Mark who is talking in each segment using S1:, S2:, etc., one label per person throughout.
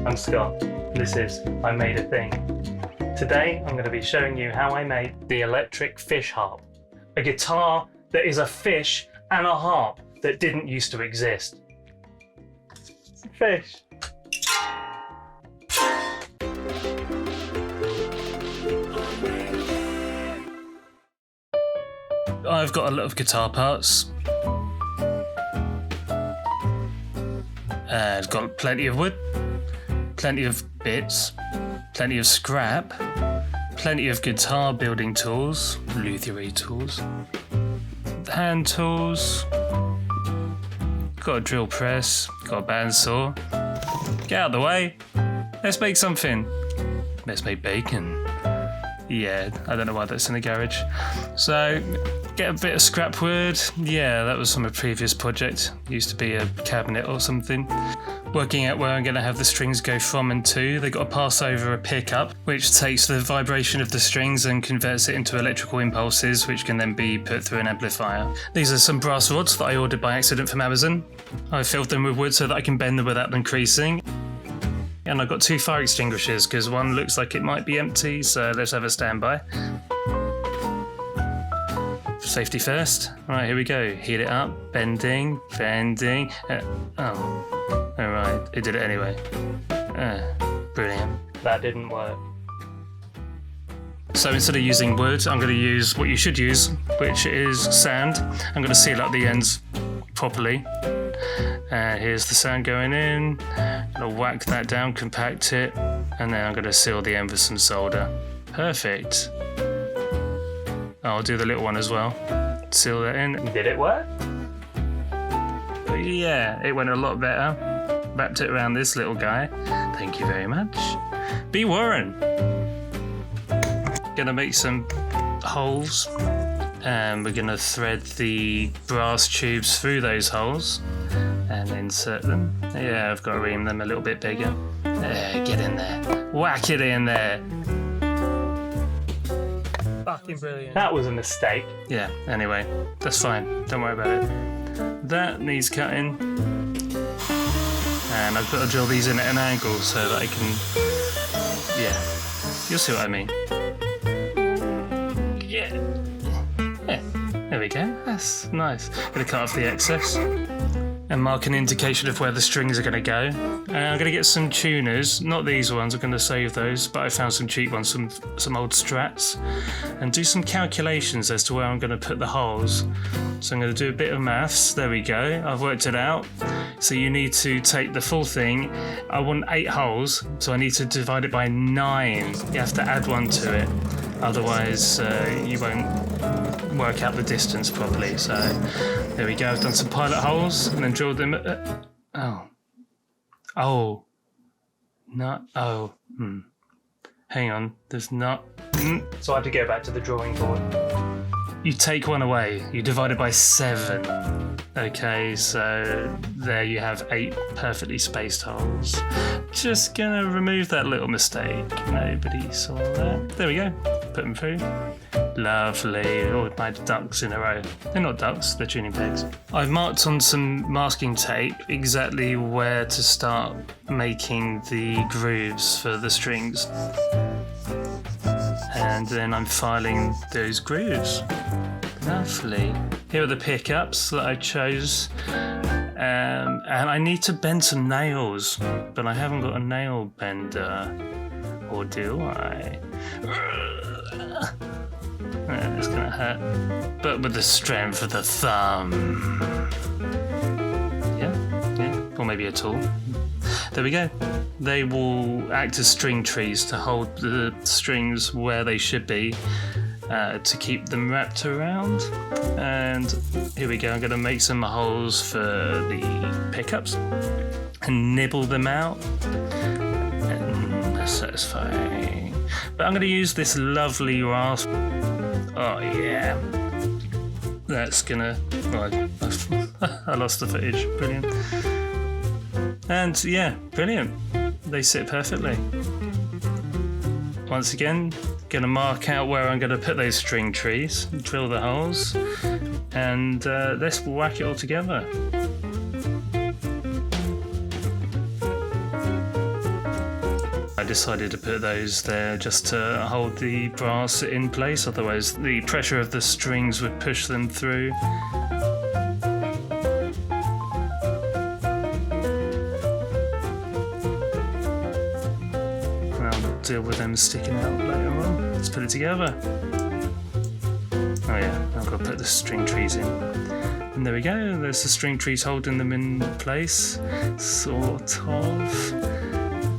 S1: I'm Scott. This is I Made a Thing. Today I'm going to be showing you how I made the electric fish harp. A guitar that is a fish and a harp that didn't used to exist. Fish. I've got a lot of guitar parts. I've got plenty of wood, plenty of bits, plenty of scrap, plenty of guitar building tools, luthiery tools, hand tools, got a drill press, got a bandsaw. Get out of the way. Let's make something. Let's make bacon. Yeah, I don't know why that's in the garage. So, get a bit of scrap wood. Yeah, that was from a previous project. Used to be a cabinet or something. Working out where I'm going to have the strings go from and to. They've got to pass over a pickup, which takes the vibration of the strings and converts it into electrical impulses, which can then be put through an amplifier. These are some brass rods that I ordered by accident from Amazon. I filled them with wood so that I can bend them without them creasing. And I've got 2 fire extinguishers because one looks like it might be empty, so let's have a standby. Safety first. Right, here we go. Heat it up. Bending. Oh. Alright, it did it anyway. Brilliant. That didn't work. So instead of using wood, I'm going to use what you should use, which is sand. I'm going to seal up the ends properly. Here's the sand going in. I'll whack that down, compact it, and then I'm going to seal the end with some solder. Perfect. I'll do the little one as well. Seal that in. Did it work? Yeah, it went a lot better. Wrapped it around this little guy. Thank you very much. B. Warren. Gonna make some holes, and we're gonna thread the brass tubes through those holes and insert them. Yeah, I've got to ream them a little bit bigger. There, get in there. Whack it in there.
S2: Fucking brilliant.
S1: That was a mistake. Yeah, anyway, that's fine. Don't worry about it. That needs cutting. And I've got to drill these in at an angle so that I can... Yeah, you'll see what I mean. Yeah. There we go. That's nice. Gonna cut off the excess and mark an indication of where the strings are going to go. I'm going to get some tuners, not these ones, I'm going to save those, but I found some cheap ones, some old Strats, and do some calculations as to where I'm going to put the holes. So I'm going to do a bit of maths. There we go, I've worked it out. So you need to take the full thing. I want 8 holes, so I need to divide it by 9. You have to add 1 to it, otherwise you won't work out the distance properly. So there we go, I've done some pilot holes and then drilled them. Hang on, there's not. So I had to go back to the drawing board. You take 1 away, you divide it by 7. Okay, so there you have 8 perfectly spaced holes. Just gonna remove that little mistake. Nobody saw that. There we go, put them through. Lovely. All my ducks in a row. They're not ducks, they're tuning pegs. I've marked on some masking tape exactly where to start making the grooves for the strings. And then I'm filing those grooves. Lovely. Here are the pickups that I chose. And I need to bend some nails, but I haven't got a nail bender. Or do I? It's gonna hurt, but with the strength of the thumb. Yeah, or maybe a tool. There we go. They will act as string trees to hold the strings where they should be, to keep them wrapped around. And here we go, I'm gonna make some holes for the pickups and nibble them out. And satisfying. But I'm gonna use this lovely rasp. Oh yeah, that's gonna... Oh, I lost the footage, brilliant. And yeah, brilliant, they sit perfectly. Once again, gonna mark out where I'm gonna put those string trees, drill the holes, and let's whack it all together. decided to put those there just to hold the brass in place, otherwise the pressure of the strings would push them through. I'll deal with them sticking out later on. Let's put it together. Oh yeah, I've got to put the string trees in. And there we go, there's the string trees holding them in place, sort of.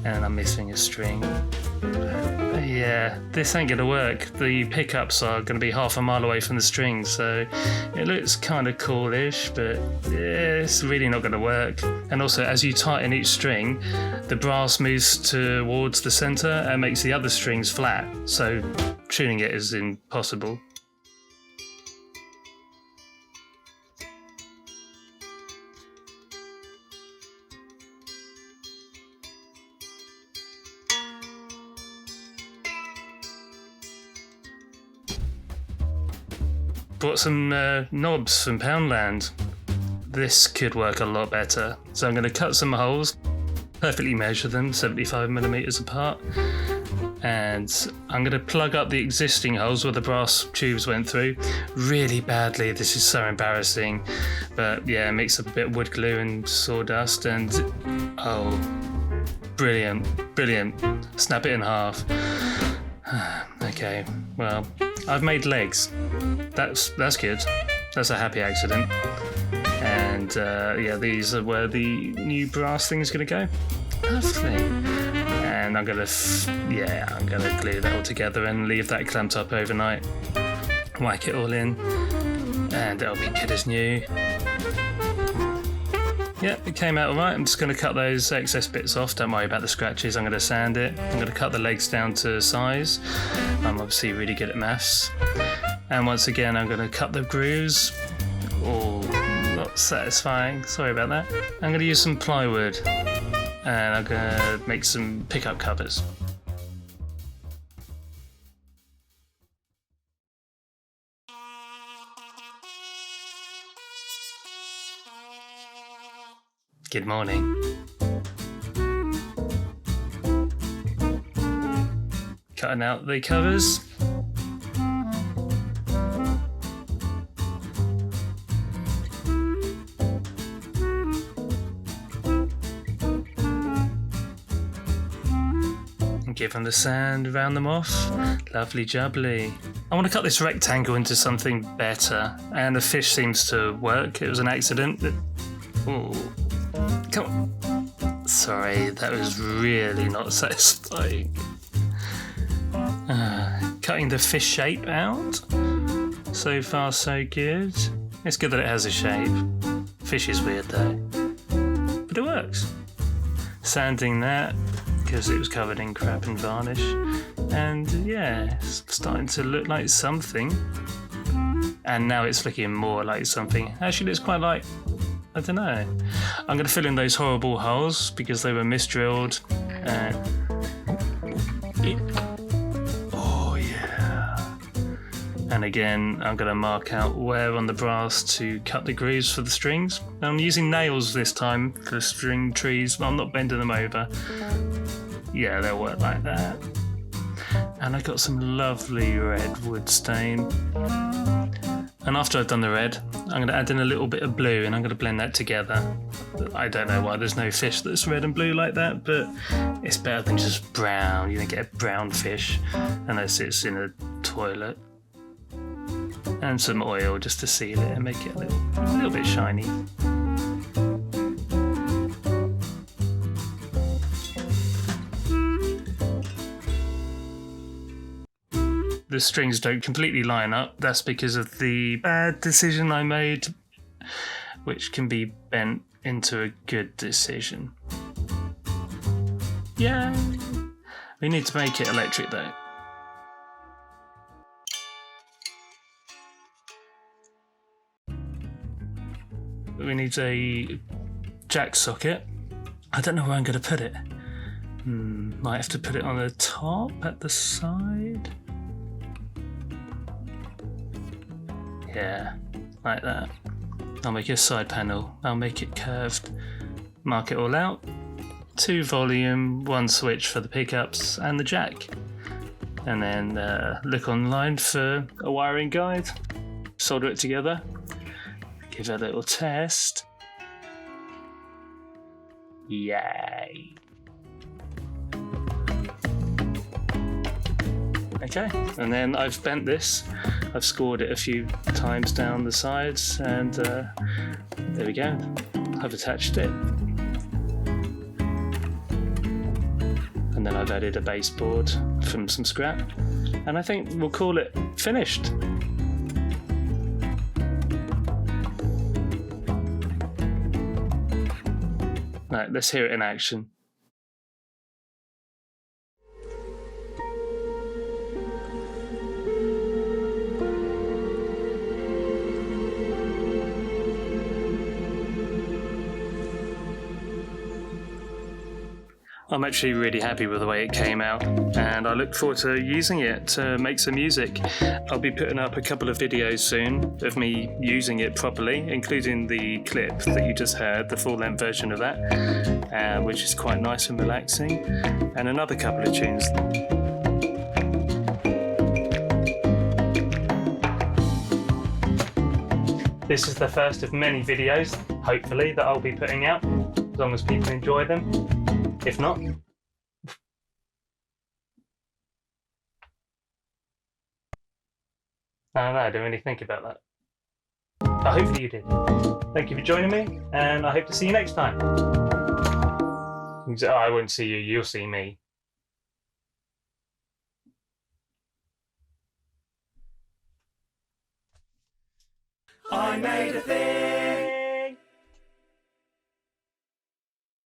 S1: And I'm missing a string. Yeah, this ain't gonna work. The pickups are gonna be half a mile away from the strings, so it looks kind of coolish, but yeah, it's really not gonna work. And also, as you tighten each string, the brass moves towards the center and makes the other strings flat, so tuning it is impossible. Bought some knobs from Poundland. This could work a lot better. So I'm going to cut some holes, perfectly measure them, 75mm apart, and I'm going to plug up the existing holes where the brass tubes went through really badly. This is so embarrassing, but yeah, mix up a bit of wood glue and sawdust, and oh, brilliant, brilliant. Snap it in half. Okay, well, I've made legs. That's good. That's a happy accident. And yeah, these are where the new brass thing is going to go. Lovely. And I'm gonna glue that all together and leave that clamped up overnight. Whack it all in, and it'll be good as new. Yeah, it came out alright. I'm just going to cut those excess bits off. Don't worry about the scratches. I'm going to sand it. I'm going to cut the legs down to size. I'm obviously really good at maths. And once again, I'm going to cut the grooves. Oh, not satisfying. Sorry about that. I'm going to use some plywood. And I'm going to make some pickup covers. Good morning. Cutting out the covers. And give them the sand, round them off. Lovely jubbly. I want to cut this rectangle into something better, and the fish seems to work. It was an accident. Ooh. Come on. Sorry, that was really not satisfying. Cutting the fish shape out. So far, so good. It's good that it has a shape. Fish is weird though, but it works. Sanding that because it was covered in crap and varnish, and yeah, it's starting to look like something. And now it's looking more like something. Actually, it's quite like, I don't know. I'm going to fill in those horrible holes because they were misdrilled. Oh yeah. And again, I'm going to mark out where on the brass to cut the grooves for the strings. I'm using nails this time for string trees. I'm not bending them over. Yeah, they'll work like that. And I got some lovely red wood stain. And after I've done the red, I'm going to add in a little bit of blue and I'm going to blend that together. I don't know why there's no fish that's red and blue like that, but it's better than just brown. You don't get a brown fish unless it's in a toilet. And some oil just to seal it and make it a little bit shiny. The strings don't completely line up. That's because of the bad decision I made, which can be bent into a good decision. Yeah. We need to make it electric though. We need a jack socket. I don't know where I'm going to put it. Might have to put it on the top, at the side. Yeah, like that. I'll make a side panel. I'll make it curved. Mark it all out. 2 volume, 1 switch for the pickups and the jack. And then look online for a wiring guide, solder it together, give it a little test. Yay! Okay, and then I've bent this. I've scored it a few times down the sides, and there we go. I've attached it. And then I've added a baseboard from some scrap, and I think we'll call it finished. Right, let's hear it in action. I'm actually really happy with the way it came out, and I look forward to using it to make some music. I'll be putting up a couple of videos soon of me using it properly, including the clip that you just heard, the full-length version of that, which is quite nice and relaxing, and another couple of tunes. This is the first of many videos, hopefully, that I'll be putting out, as long as people enjoy them. If not, I don't know, I didn't really think about that. But hopefully you did. Thank you for joining me, and I hope to see you next time. I won't see you, you'll see me. I made a thing.